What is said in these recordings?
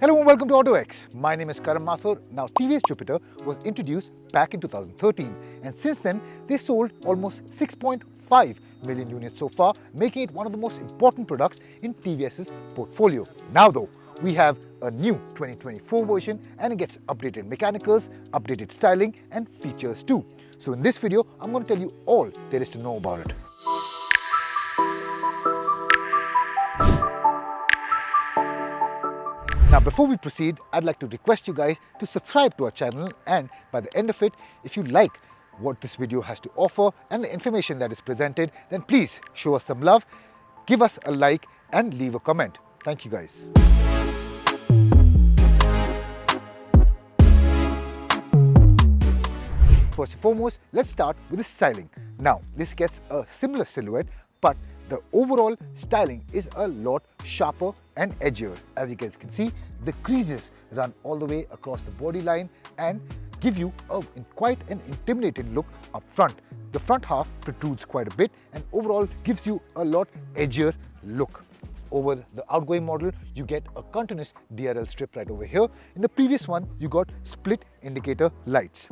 Hello and welcome to autoX. My name is Karan Mathur. Now TVS Jupiter was introduced back in 2013 and since then they sold almost 6.5 million units so far, making it one of the most important products in TVS's portfolio. Now though, we have a new 2024 version and it gets updated mechanicals, updated styling and features too. So in this video, I'm going to tell you all there is to know about it. Now before we proceed, I'd like to request you guys to subscribe to our channel, and by the end of it, if you like what this video has to offer and the information that is presented, then please show us some love, give us a like and leave a comment. Thank you guys. First and foremost, let's start with the styling. Now this gets a similar silhouette, but the overall styling is a lot sharper and edgier. As you guys can see, the creases run all the way across the body line and give you quite an intimidating look up front. The front half protrudes quite a bit and overall gives you a lot edgier look. Over the outgoing model, you get a continuous DRL strip right over here. In the previous one, you got split indicator lights.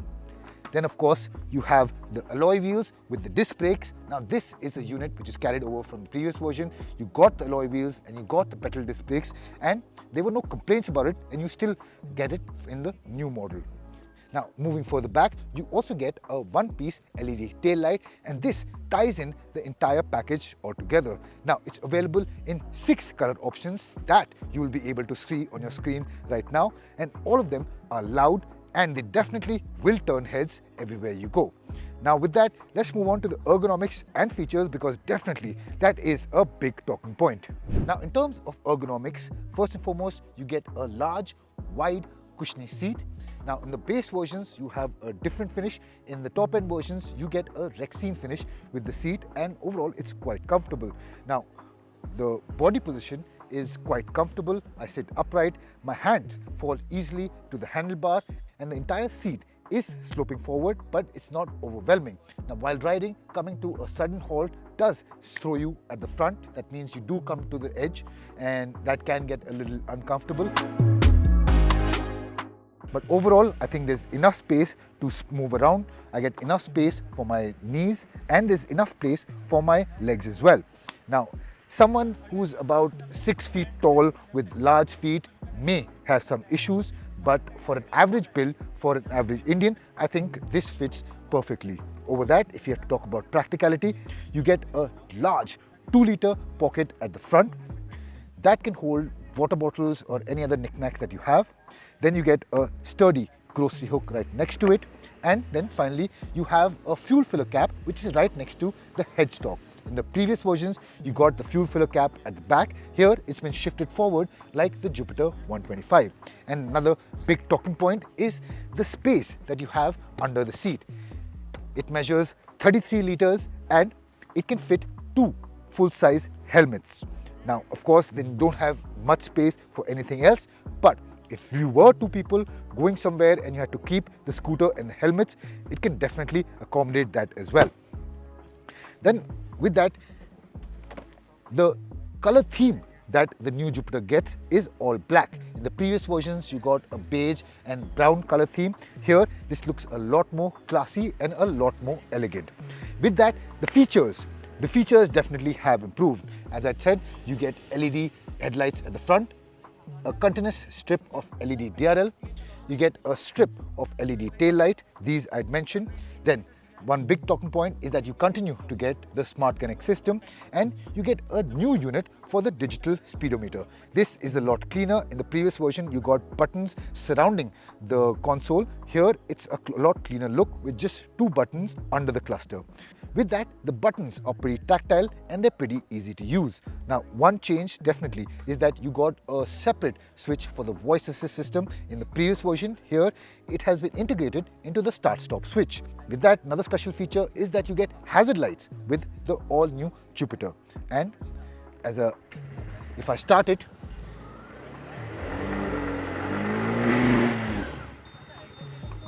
Then of course, you have the alloy wheels with the disc brakes. Now this is a unit which is carried over from the previous version. You got the alloy wheels and you got the pedal disc brakes and there were no complaints about it and you still get it in the new model. Now moving further back, you also get a one-piece LED tail light and this ties in the entire package altogether. Now it's available in 6 color options that you will be able to see on your screen right now, and all of them are loud and they definitely will turn heads everywhere you go. Now with that, let's move on to the ergonomics and features because definitely that is a big talking point. Now in terms of ergonomics, first and foremost, you get a large, wide, cushiony seat. Now in the base versions, you have a different finish. In the top end versions, you get a Rexine finish with the seat and overall it's quite comfortable. Now the body position is quite comfortable. I sit upright, my hands fall easily to the handlebar and the entire seat is sloping forward, but it's not overwhelming. Now while riding, coming to a sudden halt does throw you at the front. That means you do come to the edge and that can get a little uncomfortable. But overall, I think there's enough space to move around. I get enough space for my knees and there's enough place for my legs as well. Now, someone who's about 6 feet tall with large feet may have some issues, but for an average build, for an average Indian, I think this fits perfectly. Over that, if you have to talk about practicality, you get a large 2-liter pocket at the front that can hold water bottles or any other knickknacks that you have. Then you get a sturdy grocery hook right next to it. And then finally, you have a fuel filler cap, which is right next to the headstock. In the previous versions, you got the fuel filler cap at the back. Here, it's been shifted forward like the Jupiter 125. And another big talking point is the space that you have under the seat. It measures 33 liters and it can fit 2 full-size helmets. Now, of course, then you don't have much space for anything else, but if you were 2 people going somewhere and you had to keep the scooter and the helmets, it can definitely accommodate that as well. Then with that, the color theme that the new Jupiter gets is all black. In the previous versions, you got a beige and brown color theme. Here, this looks a lot more classy and a lot more elegant. With that, the features definitely have improved. As I said, you get LED headlights at the front, a continuous strip of LED DRL, you get a strip of LED tail light, these I'd mentioned. Then one big talking point is that you continue to get the Smart Connect system and you get a new unit for the digital speedometer. This is a lot cleaner. In the previous version, you got buttons surrounding the console. Here, it's a lot cleaner look with just 2 buttons under the cluster. With that, the buttons are pretty tactile and they're pretty easy to use. Now, one change definitely is that you got a separate switch for the voice assist system. In the previous version, here, it has been integrated into the start-stop switch. With that, another special feature is that you get hazard lights with the all-new Jupiter. And if I start it,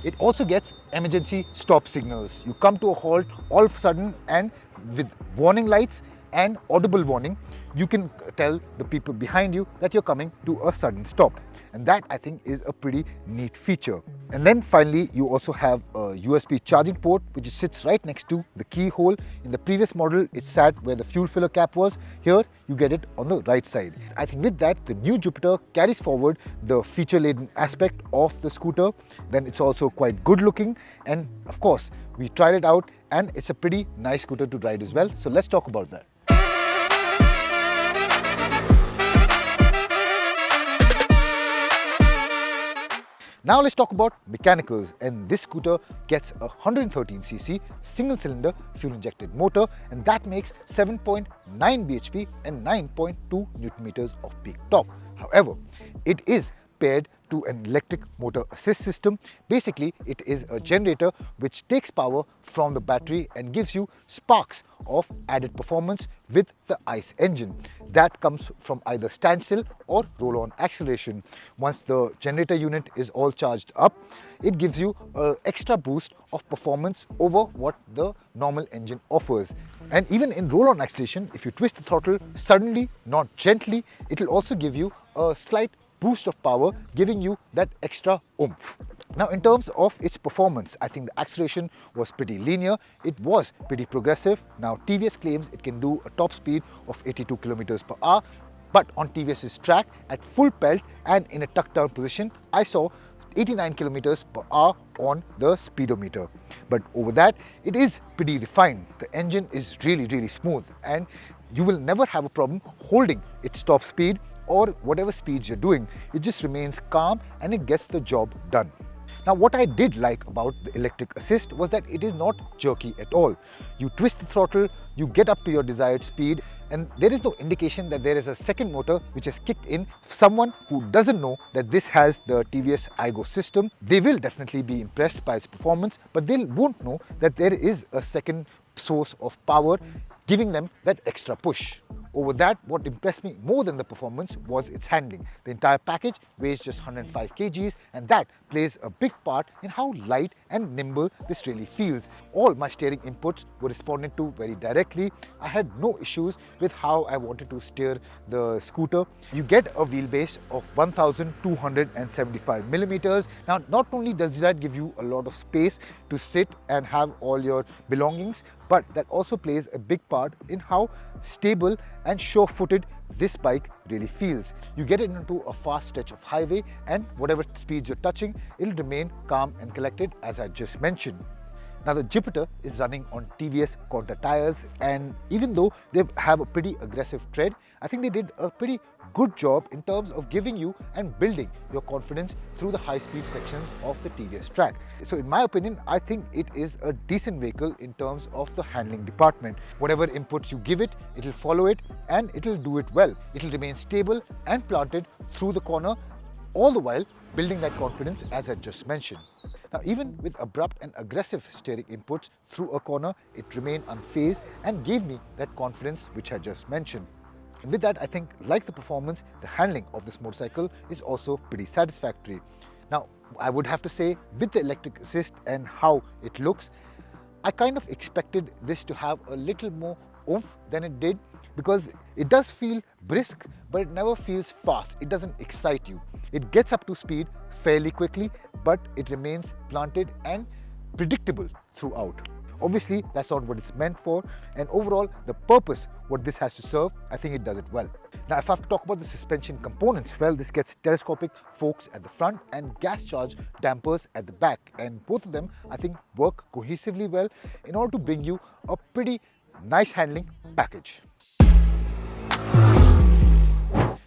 it also gets emergency stop signals. You come to a halt all of a sudden and with warning lights and audible warning, you can tell the people behind you that you're coming to a sudden stop. and that I think is a pretty neat feature. And then finally, you also have a USB charging port which sits right next to the keyhole. In the previous model, it sat where the fuel filler cap was. Here, you get it on the right side. I think with that, the new Jupiter carries forward the feature-laden aspect of the scooter. Then it's also quite good looking, and of course, we tried it out and it's a pretty nice scooter to ride as well. So let's talk about that. Now let's talk about mechanicals, and this scooter gets a 113cc single-cylinder fuel-injected motor, and that makes 7.9 bhp and 9.2 Nm of peak torque. However, it is paired to an electric motor assist system. Basically, it is a generator which takes power from the battery and gives you sparks of added performance with the ICE engine. That comes from either standstill or roll-on acceleration. Once the generator unit is all charged up, it gives you an extra boost of performance over what the normal engine offers. And even in roll-on acceleration, if you twist the throttle suddenly, not gently, it will also give you a slight boost of power, giving you that extra oomph. Now, in terms of its performance, I think the acceleration was pretty linear. It was pretty progressive. Now, TVS claims it can do a top speed of 82 km/h, but on TVS's track at full pelt and in a tucked down position, I saw 89 km/h on the speedometer. But over that, it is pretty refined. The engine is really smooth, and you will never have a problem holding its top speed or whatever speeds you're doing. It just remains calm and it gets the job done. Now, what I did like about the electric assist was that it is not jerky at all. You twist the throttle, you get up to your desired speed, and there is no indication that there is a second motor which has kicked in. Someone who doesn't know that this has the TVS iGo system, they will definitely be impressed by its performance, but they won't know that there is a second source of power giving them that extra push. Over that, what impressed me more than the performance was its handling. The entire package weighs just 105 kgs, and that plays a big part in how light and nimble this really feels. All my steering inputs were responded to very directly. I had no issues with how I wanted to steer the scooter. You get a wheelbase of 1275 millimeters. Now, not only does that give you a lot of space to sit and have all your belongings, but that also plays a big part in how stable and sure-footed this bike really feels. You get it into a fast stretch of highway, and whatever speeds you're touching, it'll remain calm and collected, as I just mentioned. Now, the Jupiter is running on TVS Contour tires, and even though they have a pretty aggressive tread, I think they did a pretty good job in terms of giving you and building your confidence through the high-speed sections of the TVS track. So in my opinion, I think it is a decent vehicle in terms of the handling department. Whatever inputs you give it, it'll follow it and it'll do it well. It'll remain stable and planted through the corner, all the while building that confidence as I just mentioned. Now, even with abrupt and aggressive steering inputs through a corner, it remained unfazed and gave me that confidence which I just mentioned. And with that, I think, like the performance, the handling of this motorcycle is also pretty satisfactory. Now, I would have to say, with the electric assist and how it looks, I kind of expected this to have a little more oomph than it did, because it does feel brisk, but it never feels fast. It doesn't excite you. It gets up to speed fairly quickly, but it remains planted and predictable throughout. Obviously, that's not what it's meant for, and overall, the purpose what this has to serve, I think it does it well. Now, if I have to talk about the suspension components, well, this gets telescopic forks at the front and gas charge dampers at the back, and both of them, I think, work cohesively well in order to bring you a pretty nice handling package.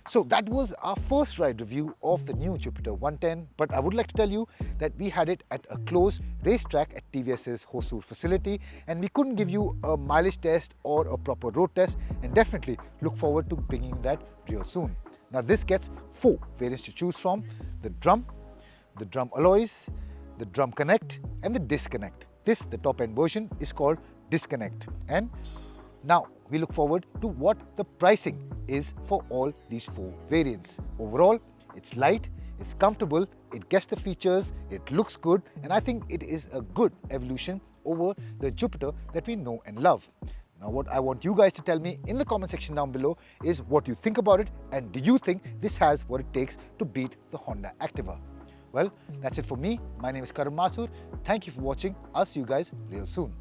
So that was our first ride review of the new Jupiter 110, but I would like to tell you that we had it at a closed racetrack at TVS's Hosur facility, and we couldn't give you a mileage test or a proper road test, and definitely look forward to bringing that real soon. Now, this gets 4 variants to choose from: the drum alloys, the drum connect, and the disconnect. This, the top end version, is called disconnect. And now we look forward to what the pricing is for all these 4 variants. Overall, it's light, it's comfortable, it gets the features, it looks good, and I think it is a good evolution over the Jupiter that we know and love. Now what I want you guys to tell me in the comment section down below is what you think about it, and do you think this has what it takes to beat the Honda Activa? Well, that's it for me. My name is Karan Mathur. Thank you for watching. I'll see you guys real soon.